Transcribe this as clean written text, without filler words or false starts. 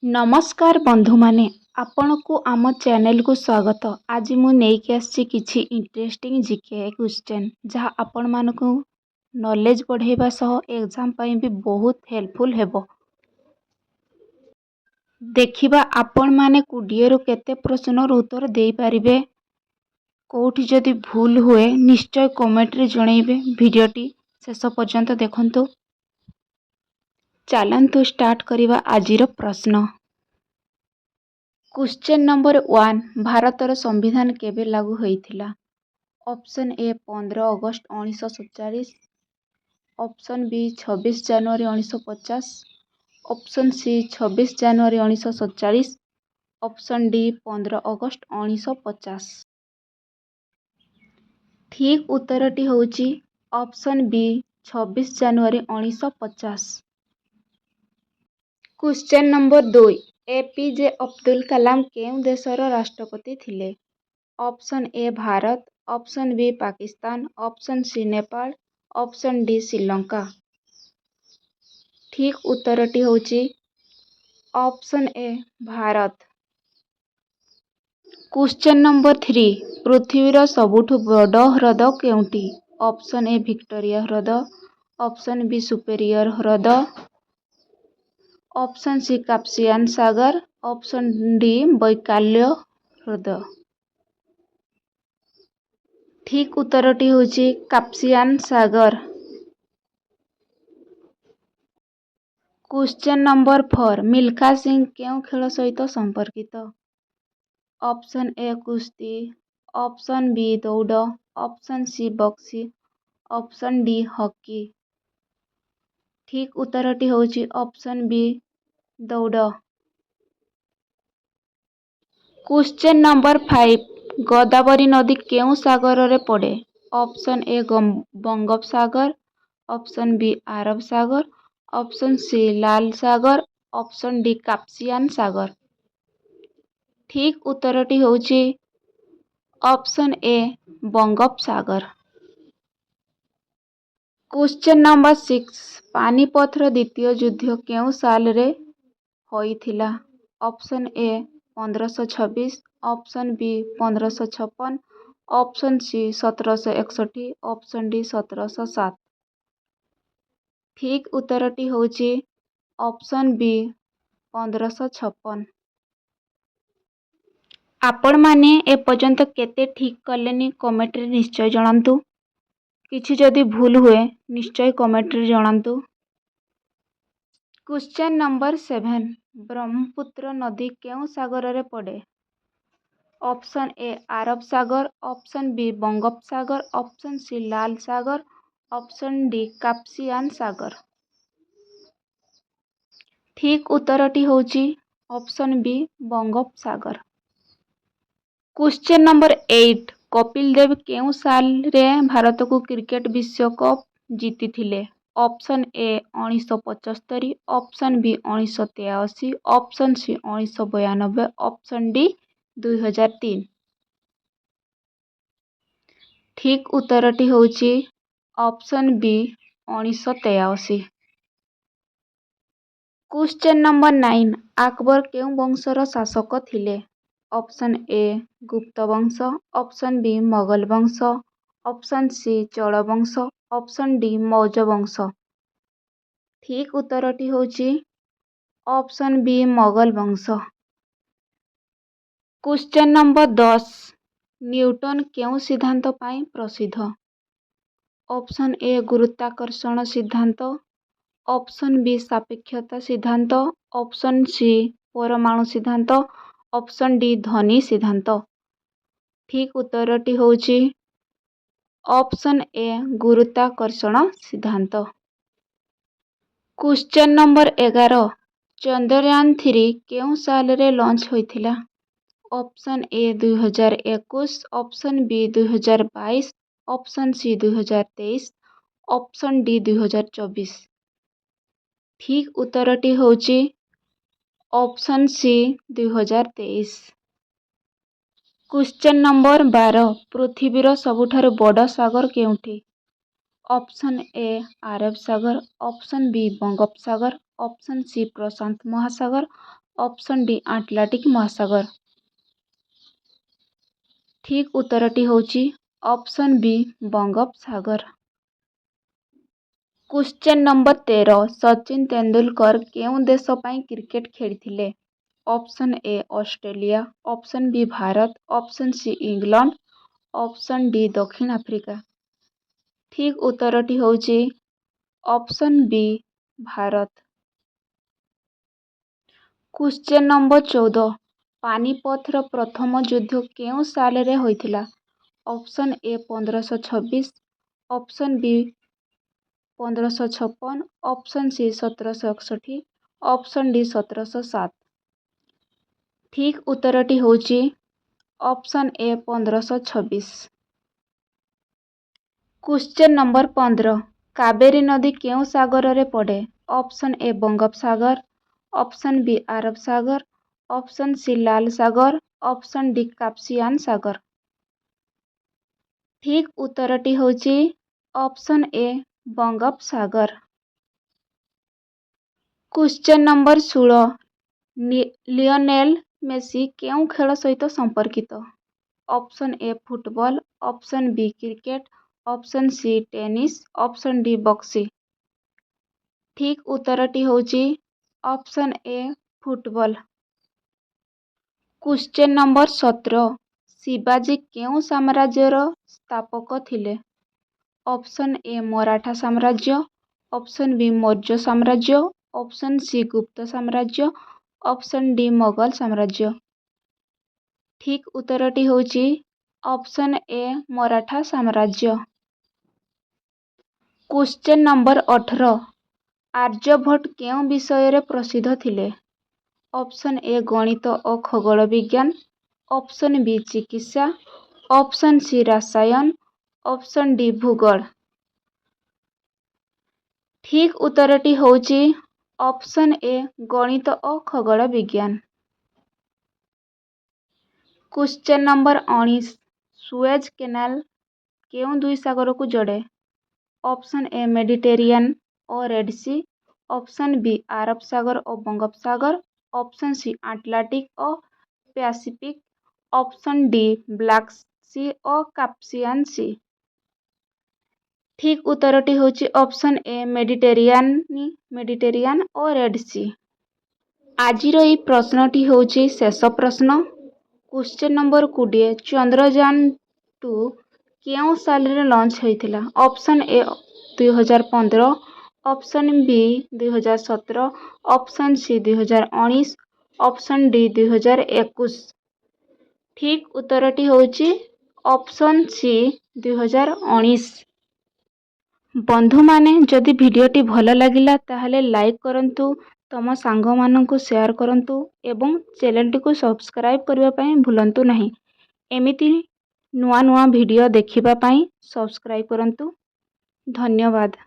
नमस्कार बंधु माने आपनको आम चैनल को स्वागत। आज मु नेइके आसी किछि इंटरेस्टिंग जीके क्वेश्चन जहाँ आपण मानको नॉलेज बढ़ेबा सह एग्जाम पई भी बहुत हेल्पफुल हेबो। देखिबा आपण माने कुडिएरो केते प्रश्नर उत्तर देई पारिबे। कोठी जदि भूल हुए निश्चय कमेंट रे जणैबे। वीडियोटी शेष पर्यंत देखंतु। चलंतु स्टार्ट करिबा आजिर प्रश्न। क्वेश्चन नंबर 1 भारतर संविधान केबे लागू होइथिला? ऑप्शन ए 15 अगस्त 1947, ऑप्शन बी 26 जनवरी 1950, ऑप्शन सी 26 जनवरी 1947, ऑप्शन डी 15 अगस्त 1950। ठीक उत्तरटी होउची ऑप्शन बी 26 जनवरी 1950। Question number 2 APJ Abdul Kalam केउं देशर राष्ट्रपति थिले? Option A Bharat, option B Pakistan, option C Nepal, option D Sri Lanka. ठीक उत्तरटी होउची option A Bharat. Question number 3 पृथ्वीर सबुठु बड़ ह्रद केउंटी? ऑप्शन ए विक्टोरिया ह्रद, ऑप्शन बी सुपेरियर ह्रद, ऑप्शन सी काप्सियन सागर, ऑप्शन डी बैकाल्य ह्रद। ठीक उत्तरटी होउची काप्सियन सागर। क्वेश्चन नंबर 4 मिल्खा सिंह केउं खेल सहित संपर्कित? ऑप्शन ए कुस्ती, ऑप्शन बी दौड़, ऑप्शन सी बक्सी, ऑप्शन डी हॉकी। ठीक उत्तरटी होउची ऑप्शन बी दौड़। क्वेश्चन नंबर 5 गोदावरी नदी केउं सागर रे पड़े? ऑप्शन ए बंगोपसागर, ऑप्शन बी अरब सागर, ऑप्शन सी लाल सागर, ऑप्शन डी काप्सियन सागर। ठीक उत्तरटी होउची ऑप्शन ए बंगोपसागर। क्वेश्चन नंबर 6 पानीपथर द्वितीय युद्ध केउं साल रे होइथिला? Option A 1526, option B 1556, option C 1761, option D 1707। ठीक उत्तरटी होउची ऑप्शन बी 1556। आपण माने ए पर्यंत केते ठीक कलेनी कमेंट रे निश्चय जणांतु। किछि जदि भूल हुए निश्चय कमेंट रे जणांतु। क्वेश्चन नंबर 7 ब्रह्मपुत्र नदी केउं सागर रे पड़े? ऑप्शन ए अरब सागर, ऑप्शन बी बंगोपसागर, ऑप्शन सी लाल सागर, ऑप्शन डी काप्सियन सागर। ठीक उत्तरटी होउची ऑप्शन बी बंगोपसागर। क्वेश्चन नंबर 8 कपिल देव केउं साल रे भारत को क्रिकेट विश्व कप जीतिथिले? Option A 1975, option B 1983, option C 1992, option D 2003। ठीक उत्तरटी होउची option B 1983। Question number 9 Akbar केउं वंशर शासक थिले? ऑप्शन ए गुप्त वंश, ऑप्शन बी मोगल वंश, ऑप्शन सी चोल वंश, ऑप्शन डी मौर्य वंश। ठीक उत्तरटी होउची ऑप्शन बी मोगल वंश। क्वेश्चन नंबर 10 न्यूटन केउं सिद्धांत पाई प्रसिद्ध? ऑप्शन ए गुरुत्वाकर्षण सिद्धांत, ऑप्शन बी सापेक्षता सिद्धांत, ऑप्शन सी परमाणु सिद्धांत, ऑप्शन डी ध्वनि सिद्धांत। ठीक उत्तरटी होउची ऑप्शन ए गुरुत्वाकर्षण सिद्धांत। क्वेश्चन नंबर 11 चंद्रयान 3 केउं साल रे लॉन्च होइथिला? Option A 2021, option B 2022, option C 2023, option D 2024। ठीक उत्तरटी होउची ऑप्शन सी 2023। क्वेश्चन नंबर 12 पृथ्वीर सबुठारु बड़ सागर केउंठी? ऑप्शन ए अरब सागर, ऑप्शन बी बंगोपसागर, ऑप्शन सी प्रशांत महासागर, ଅପସନ୍ ଡି ଆଟଲାଣ୍ଟିକ୍ ମହାସାଗର। ଠିକ୍ ଉତ୍ତରଟି ହେଉଛି ଅପସନ୍ ବି ବଙ୍ଗୋପସାଗର। କ୍ୱେଶ୍ଚନ୍ ନମ୍ବର 13 ସଚିନ ତେନ୍ଦୁଲକର କେଉଁ ଦେଶ ପାଇଁ କ୍ରିକେଟ ଖେଳିଥିଲେ? Option A Australia, option B Bharat, option C England, option D ଦକ୍ଷିଣ ଆଫ୍ରିକା। ଠିକ୍ ଉତ୍ତରଟି ହେଉଛି option B Bharat. Question number 14 ପାନିପଥର ପ୍ରଥମ ଯୁଦ୍ଧ କେଉଁ ସାଲରେ ହୋଇଥିଲା? Option A 1526, option B 1556, option C 1761, option D 1707। ଠିକ୍ ଉତ୍ତରଟି ହେଉଛି ଅପସନ୍ ଏ 1526। କ୍ୱେଶ୍ଚନ୍ ନମ୍ବର 15 କାବେରୀ ନଦୀ କେଉଁ ସାଗରରେ ପଡ଼େ? ଅପସନ୍ ଏ ବଙ୍ଗୋପସାଗର, ଅପସନ୍ ବି ଆରବ ସାଗର, ଅପସନ୍ ସି ଲାଲ ସାଗର, ଅପସନ୍ ଡି କାସ୍ପିଆନ୍ ସାଗର। ଠିକ୍ ଉତ୍ତରଟି ହେଉଛି ଅପସନ୍ ଏ ବଙ୍ଗୋପସାଗର। କ୍ୱେଶ୍ଚନ୍ ନମ୍ବର 16 ଲିଓନେଲ୍ ମେସି କେଉଁ ଖେଳ ସହିତ ସମ୍ପର୍କିତ? Option A football, option B cricket, option C tennis, option D boxing. ଠିକ୍ ଉତ୍ତରଟି ହେଉଛି ଅପସନ୍ ଏ ଫୁଟବଲ। କ୍ୱେଶ୍ଚନ୍ ନମ୍ବର 17 ଶିବାଜୀ କେଉଁ ସାମ୍ରାଜ୍ୟର ସ୍ଥାପକ ଥିଲେ? ଅପସନ୍ ଏ ମରାଠା ସାମ୍ରାଜ୍ୟ, ଅପସନ୍ ବି ମୌର୍ଯ୍ୟ ସାମ୍ରାଜ୍ୟ, ଅପସନ୍ ସି ଗୁପ୍ତ ସାମ୍ରାଜ୍ୟ, ଅପସନ୍ ଡି ମୋଗଲ ସାମ୍ରାଜ୍ୟ। ଠିକ୍ ଉତ୍ତରଟି ହେଉଛି ଅପସନ୍ ଏ ମରାଠା ସାମ୍ରାଜ୍ୟ। କ୍ୱେଶ୍ଚନ୍ ନମ୍ବର 18 ଆର୍ଯ୍ୟଭଟ୍ଟ କେଉଁ ବିଷୟରେ ପ୍ରସିଦ୍ଧ ଥିଲେ? ଅପସନ୍ ଏ ଗଣିତ ଓ ଖଗୋଳ ବିଜ୍ଞାନ, ଅପସନ୍ ବି ଚିକିତ୍ସା, ଅପସନ୍ ସି ରସାୟନ, ଅପସନ୍ ଡି ଭୂଗୋଳ। ଠିକ୍ ଉତ୍ତରଟି ହେଉଛି ଅପସନ୍ ଏ ଗଣିତ ଓ ଖଗୋଳ ବିଜ୍ଞାନ। କ୍ୱେଶ୍ଚନ୍ ନମ୍ବର 19 ସୁଏଜ କେନାଲ କେଉଁ ଦୁଇ ସାଗରକୁ ଯୋଡ଼େ? ଅପସନ୍ ଏ ମେଡିଟେରିଆନ୍ ଓ ରେଡ୍ ସି, ଅପସନ୍ ବି ଆରବ ସାଗର ଓ ବଙ୍ଗୋପସାଗର, ଅପସନ୍ ସି ଆଟଲାଣ୍ଟିକ୍ ଓ Pacific, option D black sea ଓ କାସ୍ପିଆନ୍ ସି। ଠିକ୍ ଉତ୍ତରଟି ହେଉଛି ଅପସନ୍ ଏ ମେଡିଟେରିଆନ୍ ଓ ରେଡ୍ ସି। ଆଜିର ଏହି ପ୍ରଶ୍ନଟି ହେଉଛି ଶେଷ ପ୍ରଶ୍ନ। କ୍ୱେଶ୍ଚନ୍ ନମ୍ବର 20 ଚନ୍ଦ୍ରଯାନ-2 କେଉଁ ସାଲରେ ଲଞ୍ଚ ହୋଇଥିଲା? Option A 2015, option B 2017, option C 2019, option D 2021। ଠିକ୍ ଉତ୍ତରଟି ହେଉଛି ଅପସନ୍ ସି 2019। ବନ୍ଧୁମାନେ ଯଦି ଭିଡ଼ିଓଟି ଭଲ ଲାଗିଲା ତାହେଲେ ଲାଇକ୍ କରନ୍ତୁ, ତମ ସାଙ୍ଗମାନଙ୍କୁ ସେୟାର କରନ୍ତୁ ଏବଂ ଚ୍ୟାନେଲଟିକୁ ସବସ୍କ୍ରାଇବ୍ କରିବା ପାଇଁ ଭୁଲନ୍ତୁ ନାହିଁ। ଏମିତି ନୂଆ ନୂଆ ଭିଡ଼ିଓ ଦେଖିବା ପାଇଁ ସବସ୍କ୍ରାଇବ୍ କରନ୍ତୁ। ଧନ୍ୟବାଦ।